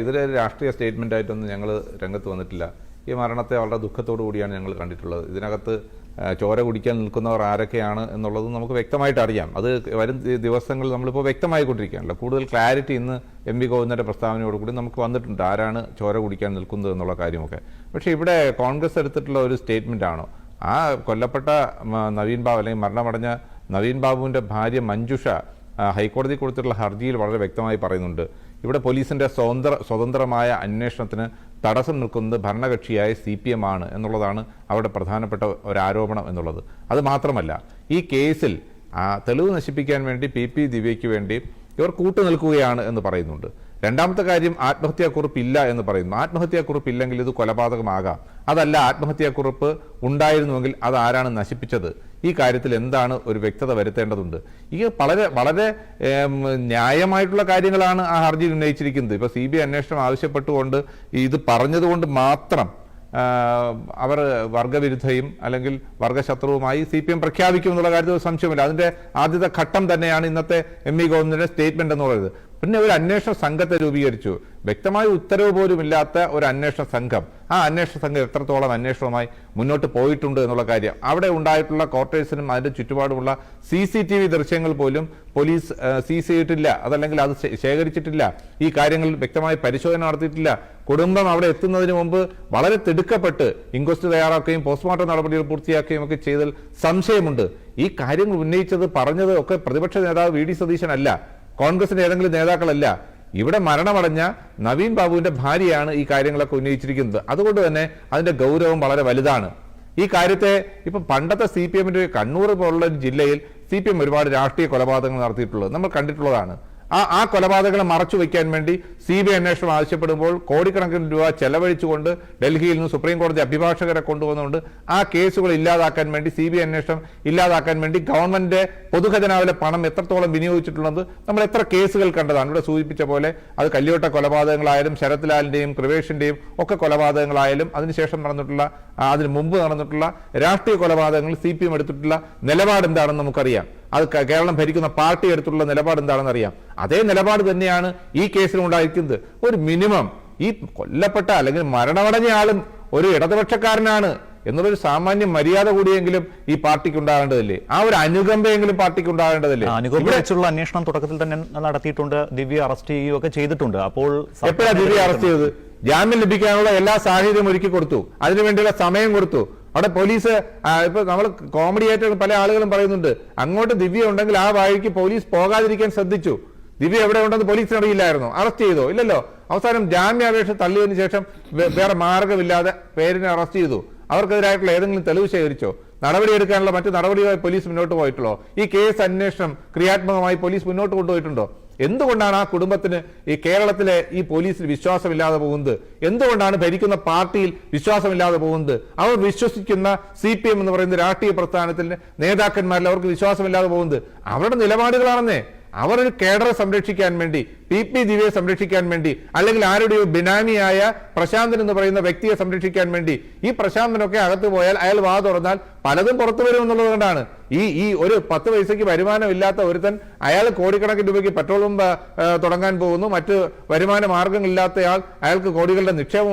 ഇതിലെ രാഷ്ട്രീയ സ്റ്റേറ്റ്മെന്റ് ആയിട്ടൊന്നും ഞങ്ങൾ രംഗത്ത് വന്നിട്ടില്ല. ഈ മരണത്തെ വളരെ ദുഃഖത്തോടു കൂടിയാണ് ഞങ്ങൾ കണ്ടിട്ടുള്ളത്. ഇതിനകത്ത് ചോര കുടിക്കാൻ നിൽക്കുന്നവർ ആരൊക്കെയാണ് എന്നുള്ളത് നമുക്ക് വ്യക്തമായിട്ട് അറിയാം. അത് വരും ദിവസങ്ങളിൽ നമ്മളിപ്പോൾ വ്യക്തമായിക്കൊണ്ടിരിക്കുകയാണല്ലോ. കൂടുതൽ ക്ലാരിറ്റി ഇന്ന് എം വി ഗോവിന്ദൻ്റെ പ്രസ്താവനയോടുകൂടി നമുക്ക് വന്നിട്ടുണ്ട്, ആരാണ് ചോര കുടിക്കാൻ നിൽക്കുന്നത് എന്നുള്ള കാര്യമൊക്കെ. പക്ഷേ ഇവിടെ കോൺഗ്രസ് എടുത്തിട്ടുള്ള ഒരു സ്റ്റേറ്റ്മെൻ്റ് ആണോ, ആ കൊല്ലപ്പെട്ട നവീൻ ബാബു അല്ലെങ്കിൽ മരണമടഞ്ഞ നവീൻ ബാബുവിൻ്റെ ഭാര്യ മഞ്ജുഷ ഹൈക്കോടതി കൊടുത്തിട്ടുള്ള ഹർജിയിൽ വളരെ വ്യക്തമായി പറയുന്നുണ്ട്, ഇവിടെ പോലീസിൻ്റെ സ്വതന്ത്രമായ അന്വേഷണത്തിന് തടസ്സം നിൽക്കുന്നത് ഭരണകക്ഷിയായ CPM ആണ് എന്നുള്ളതാണ് അവിടെ പ്രധാനപ്പെട്ട ഒരു ആരോപണം എന്നുള്ളത്. അത് മാത്രമല്ല, ഈ കേസിൽ തെളിവ് നശിപ്പിക്കാൻ വേണ്ടി PP ദിവ്യയ്ക്ക് വേണ്ടി ഇവർ കൂട്ടുനിൽക്കുകയാണ് എന്ന് പറയുന്നുണ്ട്. രണ്ടാമത്തെ കാര്യം, ആത്മഹത്യാക്കുറിപ്പ് ഇല്ല എന്ന് പറയുന്നു. ആത്മഹത്യാക്കുറിപ്പ് ഇല്ലെങ്കിൽ ഇത് കൊലപാതകമാകാം. അതല്ല, ആത്മഹത്യാക്കുറിപ്പ് ഉണ്ടായിരുന്നുവെങ്കിൽ അത് ആരാണ് നശിപ്പിച്ചത്, ഈ കാര്യത്തിൽ എന്താണ് ഒരു വ്യക്തത വരുത്തേണ്ടതുണ്ട്. ഈ വളരെ ന്യായമായിട്ടുള്ള കാര്യങ്ങളാണ് ആ ഹർജിയിൽ ഉന്നയിച്ചിരിക്കുന്നത്. ഇപ്പോൾ CBI അന്വേഷണം ആവശ്യപ്പെട്ടുകൊണ്ട് ഇത് പറഞ്ഞതുകൊണ്ട് മാത്രം അവർ വർഗവിരുദ്ധയും അല്ലെങ്കിൽ വർഗശത്രുവുമായി CPM പ്രഖ്യാപിക്കും എന്നുള്ള കാര്യത്തിൽ സംശയമില്ല. അതിൻ്റെ ആദ്യത്തെ ഘട്ടം തന്നെയാണ് ഇന്നത്തെ എം വി ഗോവിന്ദൻ്റെ സ്റ്റേറ്റ്മെന്റ് എന്ന് പറയുന്നത്. പിന്നെ ഒരു അന്വേഷണ സംഘത്തെ രൂപീകരിച്ചു, വ്യക്തമായ ഉത്തരവ് പോലും ഇല്ലാത്ത ഒരു അന്വേഷണ സംഘം. ആ അന്വേഷണ സംഘം എത്രത്തോളം അന്വേഷണവുമായി മുന്നോട്ട് പോയിട്ടുണ്ട് എന്നുള്ള കാര്യം, അവിടെ ഉണ്ടായിട്ടുള്ള ക്വാർട്ടേഴ്സിനും അതിൻ്റെ ചുറ്റുപാടുമുള്ള CCTV ദൃശ്യങ്ങൾ പോലും പോലീസ് സീസ് ചെയ്തിട്ടില്ല, അതല്ലെങ്കിൽ അത് ശേഖരിച്ചിട്ടില്ല. ഈ കാര്യങ്ങളിൽ വ്യക്തമായ പരിശോധന നടത്തിയിട്ടില്ല. കുടുംബം അവിടെ എത്തുന്നതിന് മുമ്പ് വളരെ തിടുക്കപ്പെട്ട് ഇൻക്വസ്റ്റ് തയ്യാറാക്കുകയും പോസ്റ്റ്മോർട്ടം നടപടികൾ പൂർത്തിയാക്കുകയും ഒക്കെ ചെയ്തതിൽ സംശയമുണ്ട്. ഈ കാര്യങ്ങൾ ഉന്നയിച്ചത് പറഞ്ഞത് ഒക്കെ പ്രതിപക്ഷ നേതാവ് VD സതീശനല്ല, കോൺഗ്രസിന്റെ ഏതെങ്കിലും നേതാക്കളല്ല. ഇവിടെ മരണമടഞ്ഞ നവീൻ ബാബുവിന്റെ ഭാര്യയാണ് ഈ കാര്യങ്ങളൊക്കെ ഉന്നയിച്ചിരിക്കുന്നത്. അതുകൊണ്ട് തന്നെ അതിന്റെ ഗൗരവം വളരെ വലുതാണ്. ഈ കാര്യത്തെ ഇപ്പൊ പണ്ടത്തെ CPMന്റെ കണ്ണൂർ പോലുള്ള ഒരു ജില്ലയിൽ CPM ഒരുപാട് രാഷ്ട്രീയ കൊലപാതകങ്ങൾ നടത്തിയിട്ടുള്ളത് നമ്മൾ കണ്ടിട്ടുള്ളതാണ്. ആ കൊലപാതകങ്ങളെ മറച്ചു വയ്ക്കാൻ വേണ്ടി CBI അന്വേഷണം ആവശ്യപ്പെടുമ്പോൾ കോടിക്കണക്കിന് രൂപ ചെലവഴിച്ചുകൊണ്ട് ഡൽഹിയിൽ നിന്ന് സുപ്രീം കോടതി അഭിഭാഷകരെ കൊണ്ടുവന്നുകൊണ്ട് ആ കേസുകൾ ഇല്ലാതാക്കാൻ വേണ്ടി, CBI അന്വേഷണം ഇല്ലാതാക്കാൻ വേണ്ടി ഗവൺമെന്റ് പൊതുഖജനാവിലെ പണം എത്രത്തോളം വിനിയോഗിച്ചിട്ടുള്ളത് നമ്മൾ എത്ര കേസുകൾ കണ്ടതാണ്. ഇവിടെ സൂചിപ്പിച്ച പോലെ അത് കല്യോട്ട കൊലപാതകങ്ങളായാലും ശരത് ലാലിന്റെയും കൃപേഷിന്റെയും ഒക്കെ കൊലപാതകങ്ങളായാലും അതിനുശേഷം നടന്നിട്ടുള്ള അതിന് മുമ്പ് നടന്നിട്ടുള്ള രാഷ്ട്രീയ കൊലപാതകങ്ങൾ CPM എടുത്തിട്ടുള്ള നിലപാട് എന്താണെന്ന് നമുക്കറിയാം. അത് കേരളം ഭരിക്കുന്ന പാർട്ടി എടുത്തിട്ടുള്ള നിലപാട് എന്താണെന്ന് അറിയാം. അതേ നിലപാട് തന്നെയാണ് ഈ കേസിലും ഉണ്ടായിരിക്കുന്നത്. ഒരു മിനിമം ഈ കൊല്ലപ്പെട്ട അല്ലെങ്കിൽ മരണമടഞ്ഞ ആളും ഒരു ഇടതുപക്ഷക്കാരനാണ് എന്നുള്ളൊരു സാമാന്യ മര്യാദ കൂടിയെങ്കിലും ഈ പാർട്ടിക്ക് ഉണ്ടാകേണ്ടതല്ലേ? ആ ഒരു അനുകമ്പയെങ്കിലും പാർട്ടിക്ക് ഉണ്ടാകേണ്ടതല്ലേ? അനുകമ്പയുള്ള അന്വേഷണം തുടക്കത്തിൽ തന്നെ നടത്തിയിട്ടുണ്ട്, ദിവ്യ അറസ്റ്റ് ചെയ്യുകയൊക്കെ ചെയ്തിട്ടുണ്ട്. അപ്പോൾ എപ്പോഴാണ് ദിവ്യ അറസ്റ്റ് ചെയ്തത്? ജാമ്യം ലഭിക്കാനുള്ള എല്ലാ സാഹചര്യവും ഒരുക്കി കൊടുത്തു, അതിനുവേണ്ടിയുള്ള സമയം കൊടുത്തു. അവിടെ പോലീസ് ഇപ്പൊ നമ്മൾ കോമഡി ആയിട്ട് പല ആളുകളും പറയുന്നുണ്ട്, അങ്ങോട്ട് ദിവ്യ ഉണ്ടെങ്കിൽ ആ വഴിക്ക് പോലീസ് പോകാതിരിക്കാൻ ശ്രദ്ധിച്ചു. ദിവ്യ എവിടെ ഉണ്ടെന്ന് പോലീസിന് അറിയില്ലായിരുന്നോ? അറസ്റ്റ് ചെയ്തോ? ഇല്ലല്ലോ. അവസാനം ജാമ്യാപേക്ഷ തള്ളിയതിനു ശേഷം വേറെ മാർഗമില്ലാതെ പേരിനെ അറസ്റ്റ് ചെയ്തു. അവർക്കെതിരായിട്ടുള്ള ഏതെങ്കിലും തെളിവ് ശേഖരിച്ചോ? നടപടിയെടുക്കാനുള്ള മറ്റു നടപടിയുമായി പോലീസ് മുന്നോട്ട് പോയിട്ടുള്ളോ? ഈ കേസ് അന്വേഷണം ക്രിയാത്മകമായി പോലീസ് മുന്നോട്ട് കൊണ്ടുപോയിട്ടുണ്ടോ? എന്തുകൊണ്ടാണ് ആ കുടുംബത്തിന് ഈ കേരളത്തിലെ ഈ പോലീസിൽ വിശ്വാസമില്ലാതെ പോകുന്നത്? എന്തുകൊണ്ടാണ് ഭരിക്കുന്ന പാർട്ടിയിൽ വിശ്വാസമില്ലാതെ പോകുന്നത്? അവർ വിശ്വസിക്കുന്ന CPM എന്ന് പറയുന്ന രാഷ്ട്രീയ പ്രസ്ഥാനത്തിന്റെ നേതാക്കന്മാരിൽ അവർക്ക് വിശ്വാസമില്ലാതെ പോകുന്നത് അവരുടെ നിലപാടുകളാണെന്നേ. അവരൊരു കേഡറെ സംരക്ഷിക്കാൻ വേണ്ടി, PP ദിവ്യയെ സംരക്ഷിക്കാൻ വേണ്ടി, അല്ലെങ്കിൽ ആരുടെയോ ബിനാമിയായ പ്രശാന്തൻ എന്ന് പറയുന്ന വ്യക്തിയെ സംരക്ഷിക്കാൻ വേണ്ടി, ഈ പ്രശാന്തനൊക്കെ അകത്ത് പോയാൽ അയാൾ വാ തുറന്നാൽ പലതും പുറത്തു വരും എന്നുള്ളത് കൊണ്ടാണ് ഈ ഒരു 10 പൈസയ്ക്ക് വരുമാനമില്ലാത്ത ഒരുത്തൻ അയാൾ കോടിക്കണക്കിന് രൂപയ്ക്ക് പെട്രോൾ പമ്പ് തുടങ്ങാൻ പോകുന്നു, മറ്റ് വരുമാന മാർഗങ്ങളില്ലാത്തയാൾ അയാൾക്ക് കോടികളുടെ നിക്ഷേപം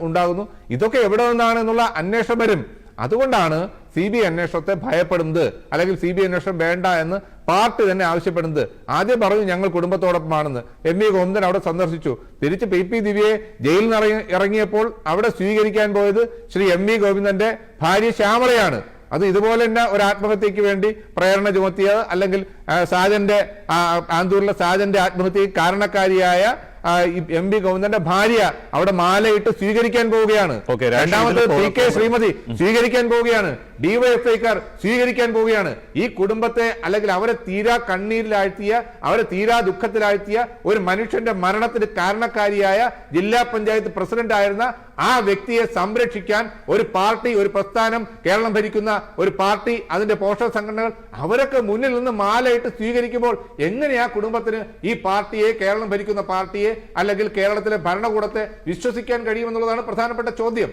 ഉണ്ടാകുന്നു. ഇതൊക്കെ എവിടെ നിന്നാണ് എന്നുള്ള അന്വേഷണം വരും. അതുകൊണ്ടാണ് CBI അന്വേഷണത്തെ ഭയപ്പെടുന്നത്, അല്ലെങ്കിൽ CBI അന്വേഷണം വേണ്ട എന്ന് പാർട്ടി തന്നെ ആവശ്യപ്പെടുന്നത്. ആദ്യം പറഞ്ഞു ഞങ്ങൾ കുടുംബത്തോടൊപ്പമാണെന്ന്. എം വി ഗോവിന്ദൻ അവിടെ സന്ദർശിച്ചു. തിരിച്ച് PP ദിവ്യയെ ജയിലിൽ നിന്ന് ഇറങ്ങിയപ്പോൾ അവിടെ സ്വീകരിക്കാൻ പോയത് ശ്രീ എം വി ഗോവിന്ദന്റെ ഭാര്യ ശ്യാമളയാണ്. അത് ഇതുപോലെ തന്നെ ഒരു ആത്മഹത്യക്ക് വേണ്ടി പ്രേരണ ചുമത്തിയത്, അല്ലെങ്കിൽ സാജന്റെ ആന്തൂരിലെ സാജന്റെ ആത്മഹത്യക്ക് കാരണക്കാരിയായ എം വി ഗോവിന്ദന്റെ ഭാര്യ അവിടെ മാലയിട്ട് സ്വീകരിക്കാൻ പോവുകയാണ്. രണ്ടാമത് PK ശ്രീമതി സ്വീകരിക്കാൻ പോവുകയാണ്. DYFIക്കാർ സ്വീകരിക്കാൻ പോവുകയാണ്. ഈ കുടുംബത്തെ അല്ലെങ്കിൽ അവരെ തീരാ കണ്ണീരിലാഴ്ത്തിയ, അവരെ തീരാ ദുഃഖത്തിലാഴ്ത്തിയ ഒരു മനുഷ്യന്റെ മരണത്തിന് കാരണക്കാരിയായ ജില്ലാ പഞ്ചായത്ത് പ്രസിഡന്റ് ആയിരുന്ന ആ വ്യക്തിയെ സംരക്ഷിക്കാൻ ഒരു പാർട്ടി, ഒരു പ്രസ്ഥാനം, കേരളം ഭരിക്കുന്ന ഒരു പാർട്ടി, അതിന്റെ പോഷക സംഘടനകൾ അവരൊക്കെ മുന്നിൽ നിന്ന് മാലയിട്ട് സ്വീകരിക്കുമ്പോൾ എങ്ങനെയാ കുടുംബത്തിന് ഈ പാർട്ടിയെ, കേരളം ഭരിക്കുന്ന പാർട്ടിയെ അല്ലെങ്കിൽ കേരളത്തിലെ ഭരണകൂടത്തെ വിശ്വസിക്കാൻ കഴിയുമെന്നുള്ളതാണ് പ്രധാനപ്പെട്ട ചോദ്യം.